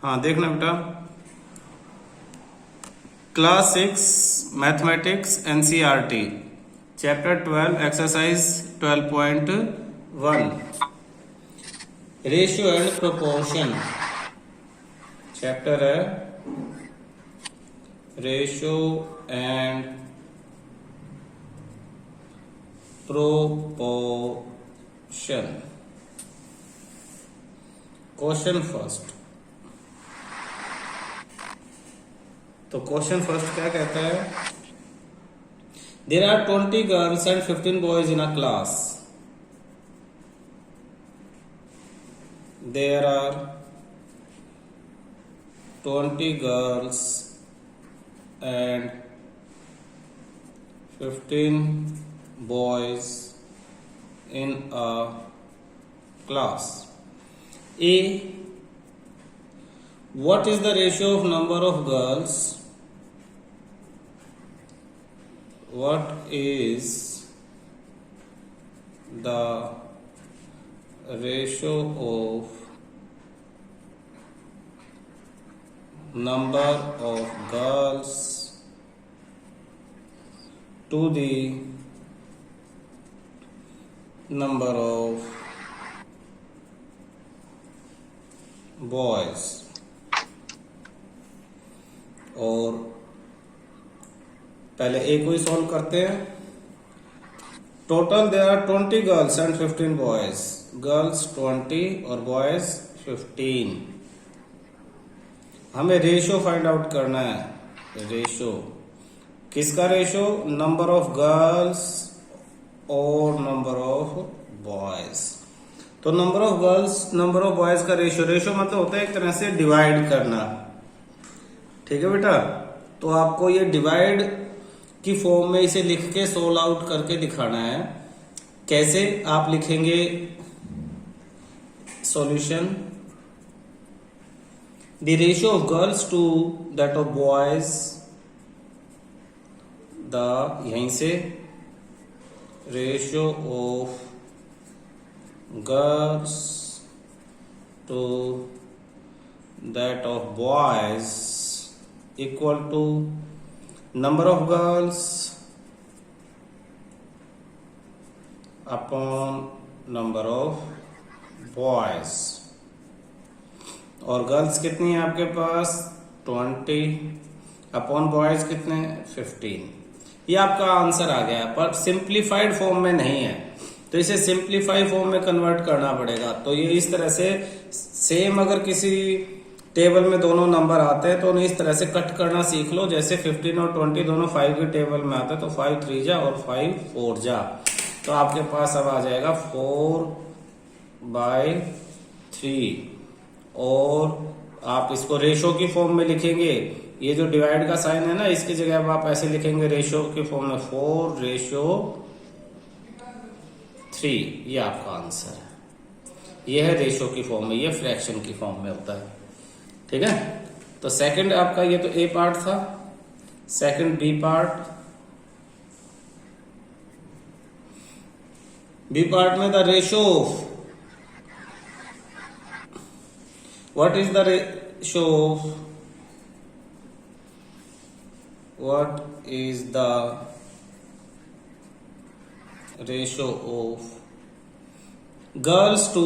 हाँ देखना बेटा, class 6 mathematics NCERT chapter 12 exercise 12.1 ratio and proportion chapter है ratio and proportion. Question first, तो क्वेश्चन फर्स्ट क्या कहता है, there are 20 girls and 15 boys in a class. There are 20 girls and 15 boys in a class. A, what is the ratio of number of girls? What is the ratio of number of girls to the number of boys? और पहले ए को ही solve करते हैं। Total there are 20 girls and 15 boys. Girls 20 और boys 15। हमें ratio find out करना है। Ratio किसका? रेशियो नंबर ऑफ गर्ल्स और नंबर ऑफ बॉयज। तो number of girls number of boys का रेशियो, रेशियो मतलब होता है एक तरह से डिवाइड करना। ठीक है बेटा, तो आपको ये डिवाइड की फॉर्म में इसे लिख के सोल्व आउट करके दिखाना है। कैसे आप लिखेंगे solution? The ratio of girls to that of boys, the यहीं से ratio of girls to that of boys equal to number of girls upon number of boys। और गर्ल्स कितनी है आपके पास? 20 अपॉन बॉयज कितने? 15। ये आपका आंसर आ गया, पर सिंप्लीफाइड फॉर्म में नहीं है, तो इसे सिंप्लीफाइड फॉर्म में कन्वर्ट करना पड़ेगा। तो ये इस तरह से सेम, अगर किसी टेबल में दोनों नंबर आते हैं तो उन्हें इस तरह से कट करना सीख लो। जैसे 15 और 20 दोनों 5 के टेबल में आते हैं, तो 5 3 जा और 5 4 जा, तो आपके पास अब आ जाएगा 4/3। और आप इसको रेशो की फॉर्म में लिखेंगे। ये जो डिवाइड का साइन है ना, इसकी जगह अब आप ऐसे लिखेंगे रेशियो की फॉर्म में 4/3। ये आपका आंसर है। ये है रेशियो की फॉर्म में, ये फ्रैक्शन की फॉर्म में होता है। ठीक है, तो सेकंड आपका, ये तो ए पार्ट था। Second B part. B part में the ratio, what is the ratio of, what is the ratio of girls to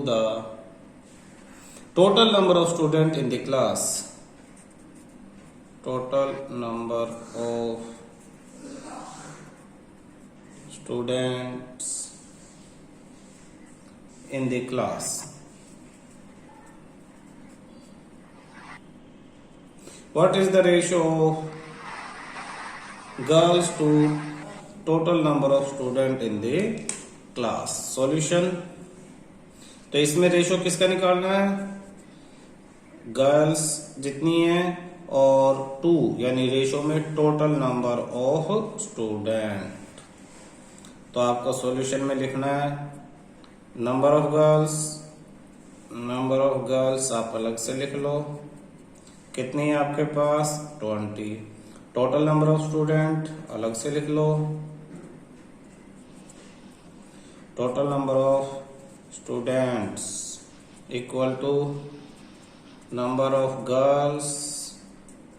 the total number of students in the class? Total number of students in the class. What is the ratio of girls to total number of students in the class? Solution, तो इसमें ratio किसका निकालना है? Girls जितनी है और 2, यानी ratio में टोटल नंबर ऑफ स्टूडेंट। तो आपको सॉल्यूशन में लिखना है नंबर ऑफ गर्ल्स आप अलग से लिख लो, कितनी है आपके पास? 20। टोटल नंबर ऑफ स्टूडेंट अलग से लिख लो, total number of students equal to number of girls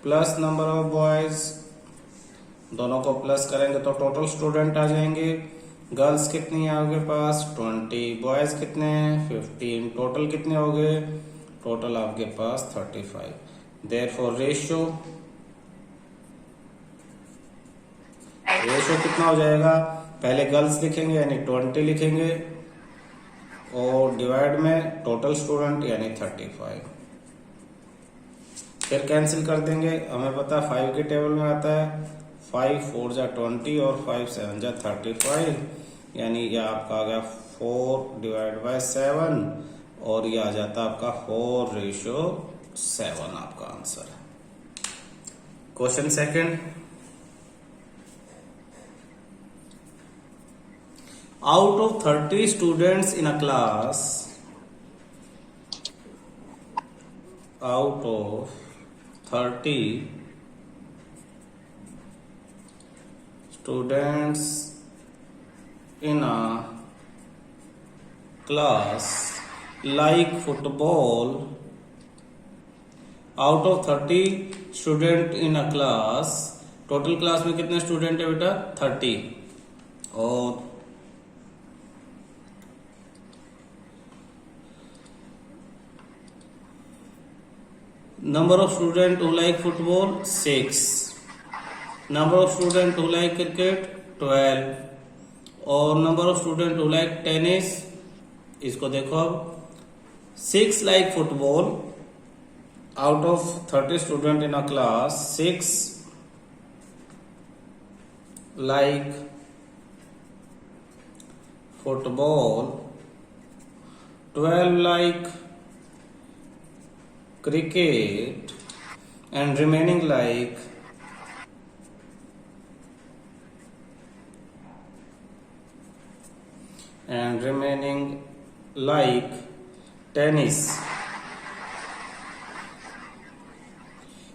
plus number of boys, दोनों को प्लस करेंगे तो टोटल स्टूडेंट आ जाएंगे। गर्ल्स कितनी है आपके पास 20, बॉयज कितने हैं 15, टोटल कितने हो गए, टोटल आपके पास 35। देयरफॉर रेशियो कितना हो जाएगा, पहले गर्ल्स लिखेंगे यानी 20 लिखेंगे और डिवाइड में टोटल स्टूडेंट यानी 35, फिर कैंसिल कर देंगे। हमें पता 5 के टेबल में आता है 5 4 जा 20 और 5 7 जा 35, यानी ये आपका आ गया 4 डिवाइड बाय 7 और ये आ जाता है आपका 4:7 आपका आंसर है। Question second, out of 30 students in a class, out of 30 students in a class like football, out of 30 student in a class, total class में कितने स्टूडेंट है बेटा 30, और number of students who like football 6, number of students who like cricket 12, और number of students who like tennis, इसको देखो अब 6 like football, out of 30 students in a class 6 like football, 12 like cricket, and remaining like tennis.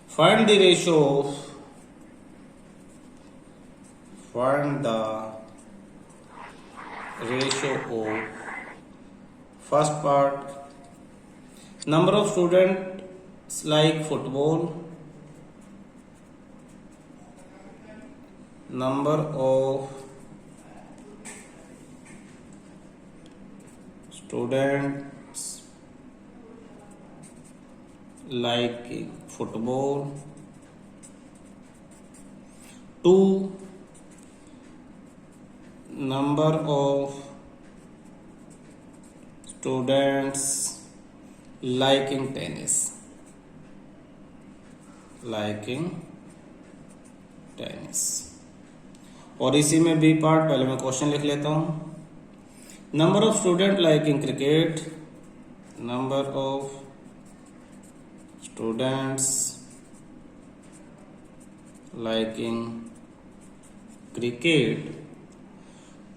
Find the ratio of first part, number of students like football, number of students like football, 2 number of students liking tennis, और इसी में B part, पहले मैं question लिख लेता हूं। Number of student liking cricket, number of students liking cricket,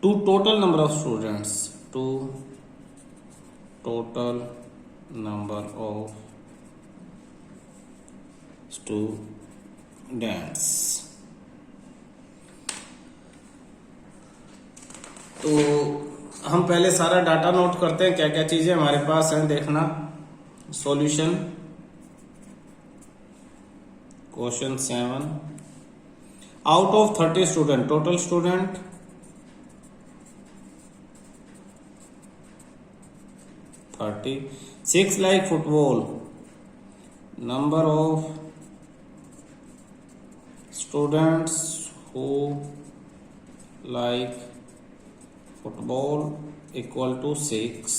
to total number of students, to total number of students. तो हम पहले सारा डाटा नोट करते हैं, क्या क्या चीजें हमारे पास हैं देखना। Solution question 7, out of 30 student, total student 30, 6 like football, number of students who like football equal to 6,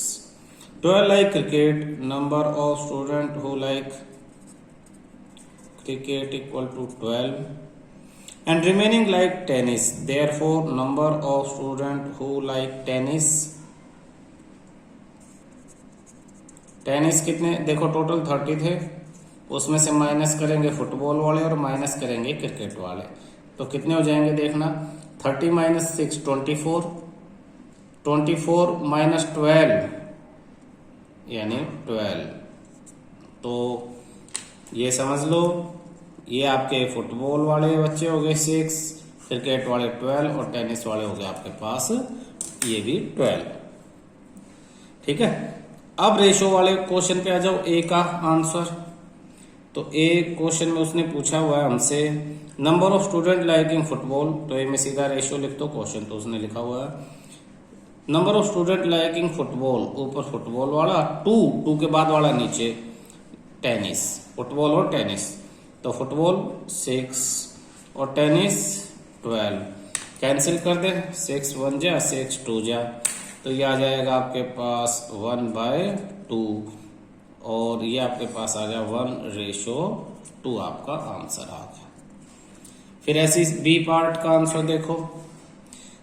12 like cricket, number of students who like cricket equal to 12, and remaining like tennis, therefore number of students who like tennis कितने देखो total 30 थे, उसमें से minus करेंगे football वाले और minus करेंगे cricket वाले, तो कितने हो जाएंगे देखना। 30 माइनस 6 24, 24 माइनस 12 यानी 12, तो ये समझ लो ये आपके फुटबॉल वाले बच्चे हो गए 6, क्रिकेट वाले 12 और टेनिस वाले हो गए आपके पास ये भी 12। ठीक है। अब रेशो वाले क्वेश्चन पे आ जाओ, ए का आंसर। तो ए क्वेश्चन में उसने पूछा हुआ है हमसे number of student liking football, तो ए में सीधा रेशो लिख दो, क्वेश्चन तो उसने लिखा हुआ है number of student liking football, ऊपर फुटबॉल वाला, टू के बाद वाला नीचे टेनिस, फुटबॉल और टेनिस। तो फुटबॉल 6 और टेनिस 12, कैंसिल कर दे, 6 1 जा 6 2 जा, तो ये आ जाएगा आपके पास 1/2 और ये आपके पास आ गया 1:2 आपका आंसर आ गया। फिर ऐसी बी पार्ट का आंसर देखो,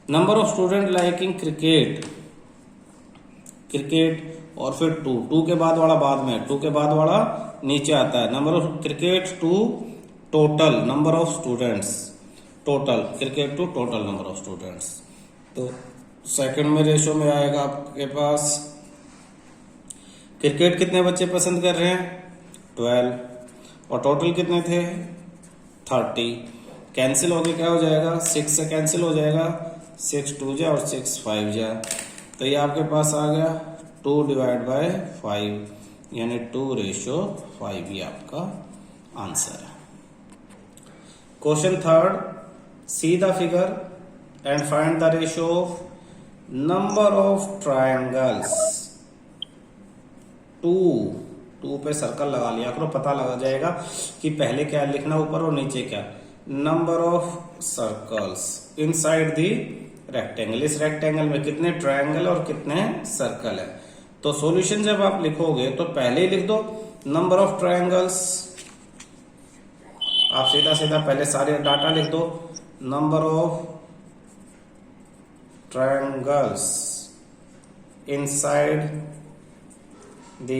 number of student liking cricket, cricket और फिर टू के बाद वाला बाद में, 2 के बाद वाला नीचे आता है, number of cricket to total number of students, total cricket to total number of students. तो सेकंड में रेशो में आएगा आपके पास क्रिकेट कितने बच्चे पसंद कर रहे हैं 12 और टोटल कितने थे 30, कैंसिल हो गया, क्या हो जाएगा 6 से कैंसिल हो जाएगा, 6 2 जा और 6 5 जा, तो ये आपके पास आ गया 2/5 यानी 2:5 ही आपका आंसर है। Question third, see the figure and find the ratio of number of triangles. To पे सर्कल लगा लिया करो, पता लगा जाएगा कि पहले क्या लिखना ऊपर और नीचे क्या। Number of circles inside the rectangle, इस रेक्टेंगल में कितने ट्रायंगल और कितने सर्कल है। तो सॉल्यूशन जब आप लिखोगे तो पहले ही लिख दो नंबर ऑफ ट्रायंगल्स, आप सीधा सीधा पहले सारे डाटा लिख दो, number of triangles inside the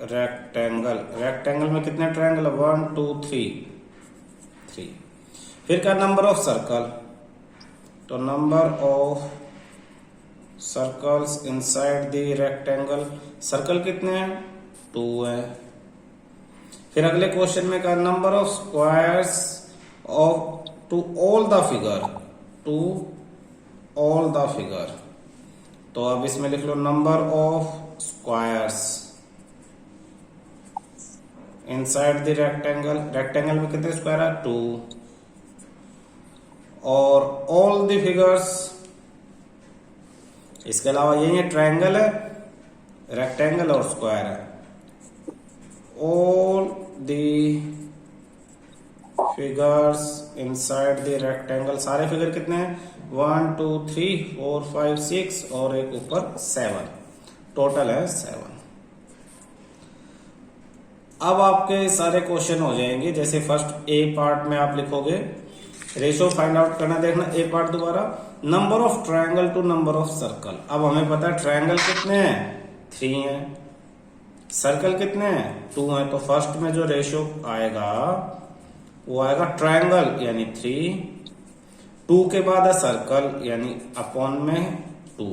rectangle, rectangle में कितने ट्रायंगल 1 2 3। फिर क्या नंबर ऑफ सर्कल, तो number of circles inside the rectangle, circle कितने हैं 2 है। फिर अगले क्वेश्चन में क्या number of squares of to all the figure, to all the figure, तो अब इसमें लिख लो number of squares inside the rectangle, rectangle में कितने स्क्वायर है 2 और ऑल द फिगर्स, इसके अलावा यही है ट्रायंगल है, रेक्टेंगल और स्क्वायर है, all the figures inside the rectangle, सारे फिगर कितने हैं 1 2 3 4 5 6 और एक ऊपर 7, टोटल है 7। अब आपके सारे क्वेश्चन हो जाएंगे, जैसे फर्स्ट ए पार्ट में आप लिखोगे रेशो फाइंड आउट करना, देखना ए पार्ट दोबारा, number of triangle to number of circle. अब हमें पता है ट्रायंगल कितने हैं 3 हैं, सर्कल कितने हैं 2 हैं, तो फर्स्ट में जो रेशो आएगा वो आएगा ट्रायंगल यानी 3, 2 के बाद है सर्कल यानी अपॉन में 2,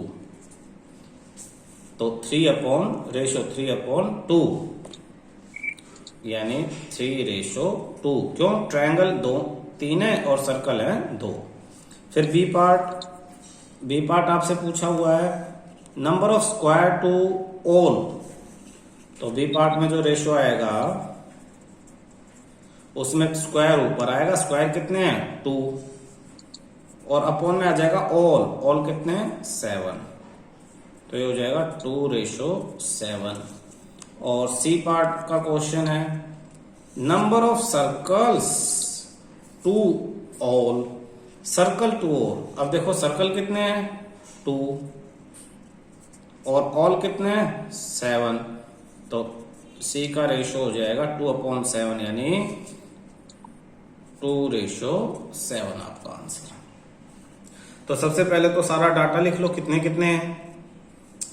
तो 3/2 यानी 3:2, क्यों ट्रायंगल 3 है और सर्कल है 2। फिर बी पार्ट आपसे पूछा हुआ है number of square to all, तो बी पार्ट में जो रेशियो आएगा उसमें स्क्वायर ऊपर आएगा, स्क्वायर कितने हैं 2 और अपॉन में आ जाएगा ऑल कितने 7, तो ये हो जाएगा 2:7। और सी पार्ट का क्वेश्चन है number of circles to all, circle to all, अब देखो सर्कल कितने हैं 2 और ऑल कितने हैं 7, तो सी का रेशो हो जाएगा 2/7 यानी 2:7 आपका आंसर। तो सबसे पहले तो सारा डाटा लिख लो कितने कितने हैं,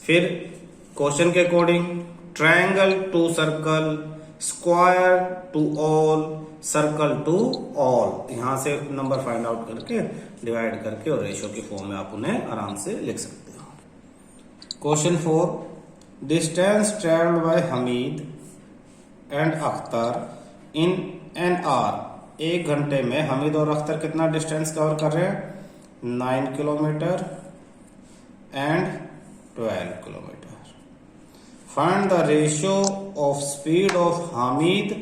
फिर क्वेश्चन के according triangle to circle, square to all, circle to all, यहां से नंबर फाइंड आउट करके डिवाइड करके और रेशियो की फॉर्म में आप उन्हें आराम से लिख सकते हो। Question 4, distance travelled by Hamid and Akhtar in an hour, 1 घंटे में हमीद और अख्तर कितना डिस्टेंस कवर कर रहे हैं 9 kilometre and 12 kilometre. Find the ratio of speed of Hamid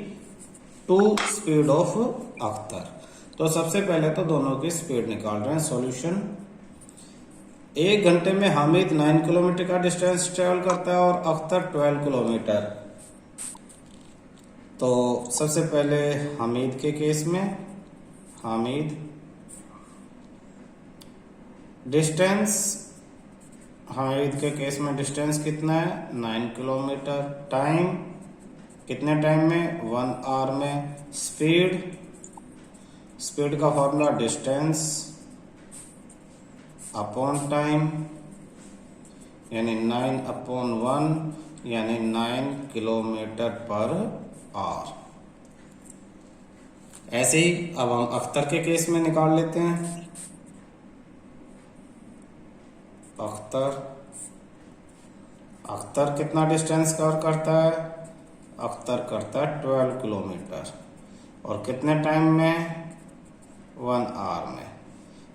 to speed of Akhtar. तो सबसे पहले तो दोनों की स्पीड निकाल रहे हैं। सॉल्यूशन, 1 घंटे में हामिद 9 किलोमीटर का डिस्टेंस ट्रेवल करता है और अख्तर 12 किलोमीटर। तो सबसे पहले हामिद के केस में, हामिद डिस्टेंस, हामिद के केस में डिस्टेंस कितना है 9 किलोमीटर। टाइम कितने टाइम में 1 आवर में। स्पीड, स्पीड का फॉर्मूला डिस्टेंस अपॉन टाइम, यानी 9/1 यानी 9 किलोमीटर पर आवर। ऐसे ही अब हम अख्तर के केस में निकाल लेते हैं। अख्तर कितना डिस्टेंस कवर करता है, अख्तर करता है 12 किलोमीटर और कितने टाइम में 1 आवर में।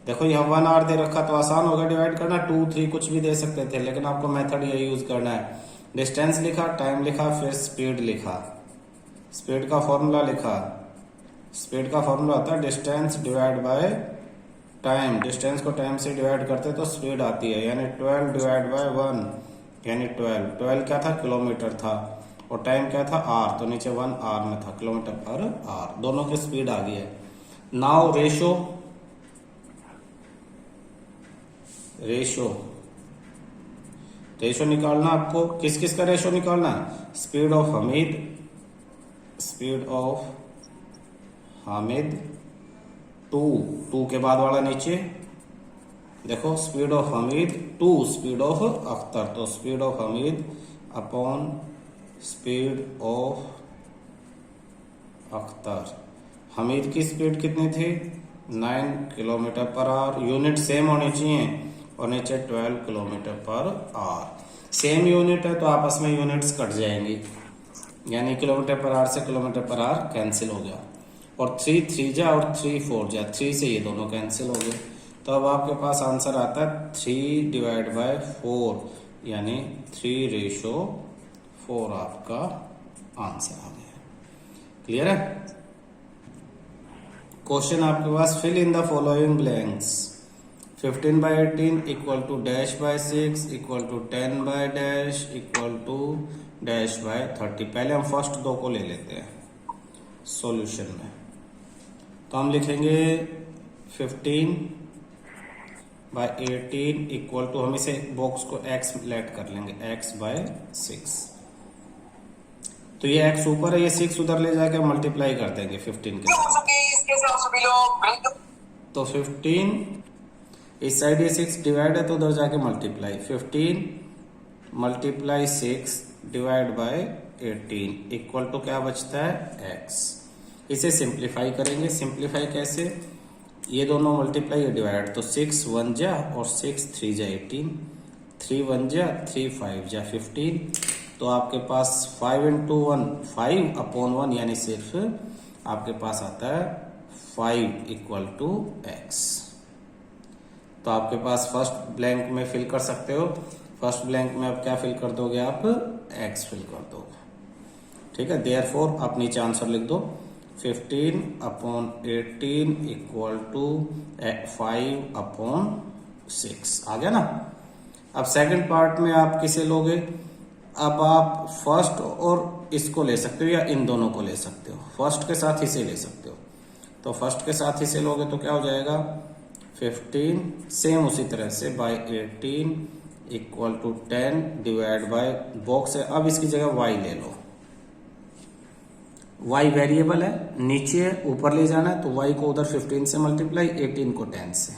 देखो यह 1 आवर दे रखा तो आसान होगा डिवाइड करना, 2, 3 कुछ भी दे सकते थे, लेकिन आपको मेथड ये यूज करना है। डिस्टेंस लिखा, टाइम लिखा, फिर स्पीड लिखा, स्पीड का फॉर्मूला लिखा। स्पीड का फॉर्मूला होता है distance divide by time. Distance को टाइम से डिवाइड करते तो स्पीड आती है, यानी 12 डिवाइड बाय 1 यानी 12 क्या था किलोमीटर था और टाइम क्या था आर, तो नीचे 1 आवर में था, किलोमीटर पर आवर। दोनों की स्पीड आ गई है। नाउ रेशो, रेशो निकालना आपको। किस किस का रेशो निकालना? Speed of Hamid, speed of Hamid to के बाद वाला नीचे देखो, speed of Hamid to speed of Akhtar. तो speed of Hamid upon speed of Akhtar. Hamid की स्पीड कितनी थी 9 kilometre per hour. Unit same होनी चाहिए और नीचे 12 kilometre per hour. Same unit है तो आपस में यूनिट्स कट जाएंगी, यानी किलोमीटर पर आवर से किलोमीटर पर आवर कैंसिल हो गया और 3 3 जा और 3 4 जा, 3 से ये दोनों कैंसिल हो गए। तो अब आपके पास आंसर आता है 3 डिवाइड बाय 4 यानी 3:4 आपका आंसर आ गया। क्लियर है? क्वेश्चन आपके पास, fill in the following blanks. 15/18 equal to dash by 6 equal to 10 by dash equal to dash by 30। पहले हम फर्स्ट दो को ले लेते हैं सॉल्यूशन में। तो हम लिखेंगे 15/18 इक्वल टू, हम इसे बॉक्स को x लेट कर लेंगे, x/6। तो ये x ऊपर है, ये 6 उधर ले जाके मल्टीप्लाई कर देंगे 15 के साथ। तो 15 इस साइड ये 6 डिवाइड है तो उधर जाके multiply, 15 multiply 6 divide by 18 equal to क्या बचता है x। इसे सिंप्लीफाई करेंगे। सिंप्लीफाई कैसे? ये दोनों मल्टीप्लाई ये डिवाइड, तो 6 1 जा और 6 3 जा 18, 3 1 जा 3 5 जा 15। तो आपके पास 5 into 1 5/1 यानी सिर्फ आपके पास आता है 5 इक्वल टू x। तो आपके पास फर्स्ट ब्लैंक में फिल कर सकते हो। फर्स्ट ब्लैंक में आप क्या फिल कर दोगे? आप x फिल कर दोगे। ठीक है, देयरफॉर आप नीचे आंसर लिख दो 15/18 इक्वल टू 5/6। आ गया ना? अब सेकंड पार्ट में आप किसे लोगे? अब आप फर्स्ट और इसको ले सकते हो या इन दोनों को ले सकते हो। फर्स्ट के साथ इसे ले सकते हो, तो फर्स्ट के साथ इसे लोगे तो क्या हो जाएगा 15 सेम उसी तरह से by 18 equal to 10 divide by box है। अब इसकी जगह y ले लो, y वेरिएबल है, नीचे ऊपर ले जाना है तो y को उधर 15 से मल्टीप्लाई, 18 को 10 से,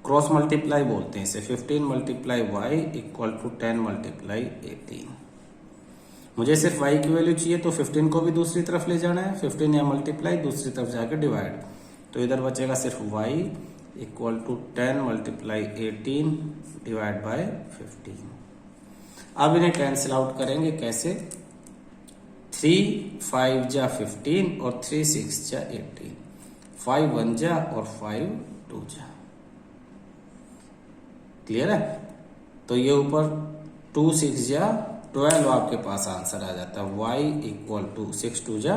क्रॉस मल्टीप्लाई बोलते हैं इसे। 15 multiply y equal to 10 multiply 18। मुझे सिर्फ y की वैल्यू चाहिए तो 15 को भी दूसरी तरफ ले जाना है, 15 या मल्टीप्लाई दूसरी तरफ जाकर डिवाइड, तो इधर बचेगा सिर्फ y equal to 10 multiply 18 divide by 15। अब इन्हें कैंसिल आउट करेंगे कैसे? 3 5 जा 15 और 3 6 जा 18, 5 1 जा और 5 2 जा। क्लियर है? तो ये ऊपर 2 6 या 12 आपके पास आंसर आ जाता है। y इक्वल टू 6 2 जा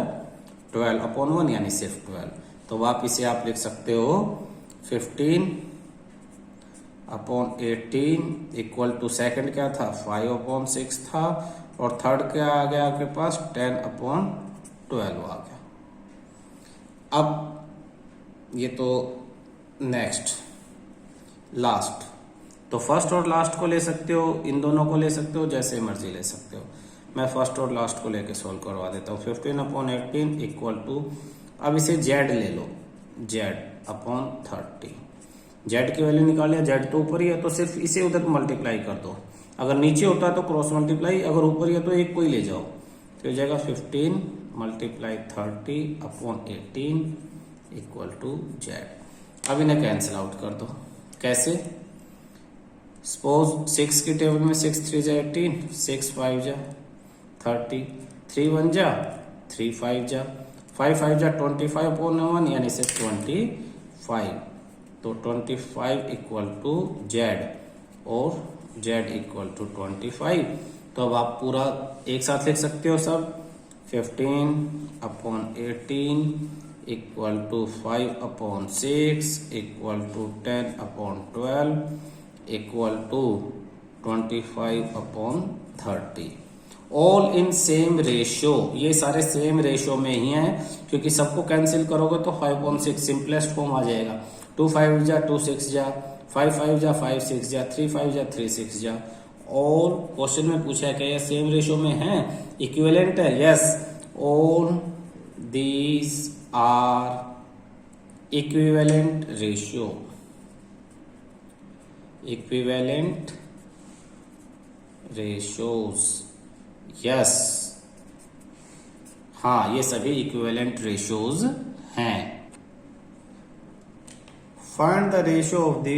12 अपॉन 1 यानी सिर्फ 12। तो आप इसे आप लिख सकते हो 15 अपॉन 18 इक्वल टू सेकंड क्या था 5 अपॉन 6 था, और थर्ड क्या आ गया आपके पास 10 अपॉन 12 आ गया। अब ये तो नेक्स्ट लास्ट, तो फर्स्ट और लास्ट को ले सकते हो, इन दोनों को ले सकते हो, जैसे मर्जी ले सकते हो। मैं फर्स्ट और लास्ट को लेके सोल्व करवा देता हूँ। 15 अपॉन 18 इक्वल टू, अब इसे जेड ले लो, जेड अपॉन 30। जेड की वैल्यू निकाल लिया, जेड तो ऊपर ही है तो सिर्फ इसे उधर मल्टीप्लाई कर दो, अगर नीचे होता है तो क्रॉस मल्टीप्लाई, अगर ऊपर ही है तो एक को ही ले जाओ। तो हो जाएगा 15 multiply 30 upon 18 equal to Z. अब इन्हें कैंसिल आउट कर दो। कैसे? सपोज 6 की टेबल में 6 3 जा 18, 6 5 जा 30, 3 1 जा 3 5 जा 5 5 जा 25 अपॉन 1 यानी से 25। तो 25 इक्वल टू जेड, और जेड इक्वल टू 25। तो अब आप पूरा एक साथ लिख सकते हो सब। 15 upon 18 equal to 5 upon 6 equal to 10 upon 12 equal to 25 upon 30। All in same ratio, ये सारे सेम रेशियो में ही हैं, क्योंकि सबको कैंसिल करोगे तो 5 अपॉन 6 सिंपलेस्ट फॉर्म आ जाएगा। 2 5 जा 2 6 जा 5 5 जा 5 6 जा 3 5 जा 3 6 जा। और क्वेश्चन में पूछा है कि ये सेम रेशियो में है, इक्विवेलेंट है। Yes, all these are equivalent ratio, equivalent ratios. Yes, हाँ ये सभी इक्विवेलेंट रेशियोज हैं। Find the ratio of the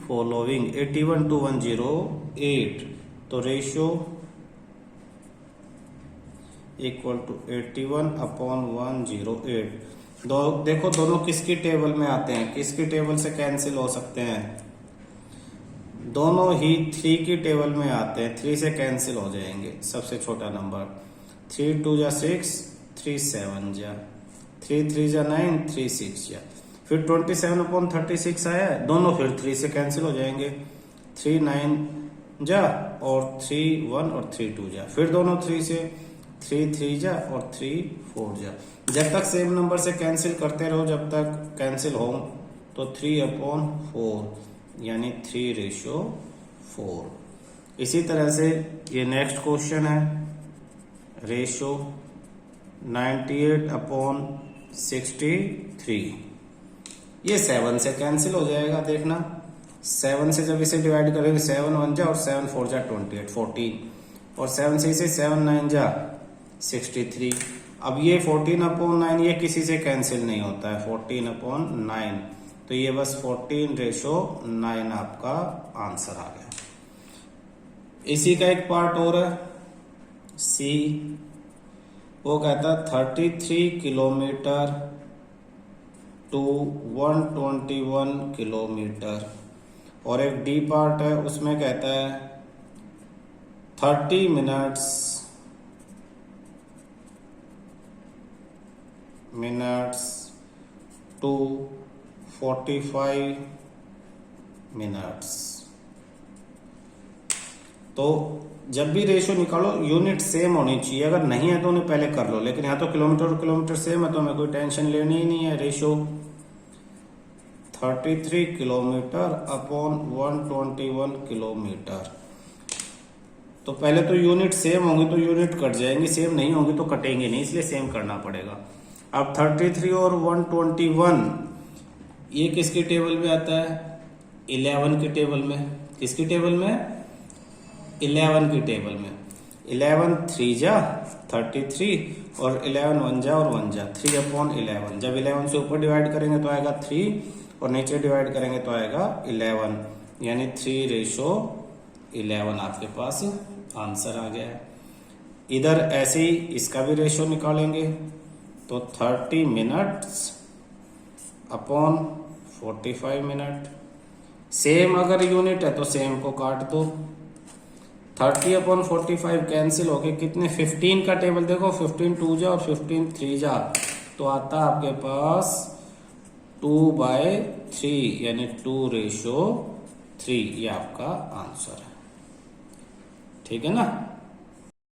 following 81 to 108। तो रेशियो इक्वल टू 81 अपॉन 108। देखो दोनों किसकी टेबल में आते हैं, किसकी टेबल से कैंसिल हो सकते हैं? दोनों ही 3 की टेबल में आते हैं, 3 से कैंसिल हो जाएंगे। सबसे छोटा नंबर 3 2 जा 6, 3 7 जा 3 3 जा 9, 3 6 जा। फिर 27 अपॉन 36 आया है, दोनों फिर 3 से कैंसिल हो जाएंगे। 3 9 जा और 3 1 और 3 2 जा। फिर दोनों 3 से 3 3 जा और 3 4 जा। जब तक सेम नंबर से कैंसिल करते रहो जब तक कैंसिल हो, तो 3 अपॉन 4 यानी 3:4। इसी तरह से ये नेक्स्ट क्वेश्चन है, रेशियो 98 अपॉन 63। ये 7 से कैंसिल हो जाएगा, देखना 7 से जब इसे डिवाइड करेंगे 7 1 जा और 7 4 जा 28 14, और 7 से इसे 7 9 जा 63। अब ये 14 अपॉन 9 ये किसी से कैंसिल नहीं होता है, 14 अपॉन 9, तो ये बस 14:9 आपका आंसर आ गया। इसी का एक पार्ट और है सी, वो कहता है 33 किलोमीटर टू 121 किलोमीटर। और एक डी पार्ट है, उसमें कहता है 30 मिनट्स टू 45 मिनट्स। तो जब भी रेशियो निकालो यूनिट सेम होनी चाहिए, अगर नहीं है तो उन्हें पहले कर लो, लेकिन यहाँ तो किलोमीटर सेम है तो हमें कोई टेंशन लेनी ही नहीं है। Ratio 33 kilometre upon 121 kilometre. तो पहले तो यूनिट सेम होंगी तो यूनिट कट जाएंगी, सेम नहीं होंगी तो कटेंगे नहीं, इसलिए सेम करना पड़ेगा। अब 33 और 121 ये किसकी टेबल में आता है? 11 की टेबल में। किसकी टेबल में? 11 की टेबल में। 11 3 जा 33 और 11 1 जा और 1 जा 3 अपॉन 11। जब 11 से ऊपर डिवाइड करेंगे तो आएगा 3 और नीचे डिवाइड करेंगे तो आएगा 11, यानी 3:11 आपके पास आंसर आ गया है। इधर ऐसे ही इसका भी रेशियो निकालेंगे तो 30 मिनट्स अपॉन 45 मिनट। सेम अगर यूनिट है तो सेम को काट दो, 30/45 कैंसिल होके कितने 15 का टेबल देखो, 15 2 जा और 15 3 जा, तो आता है आपके पास 2/3 यानी 2:3। ये आपका आंसर है। ठीक है ना।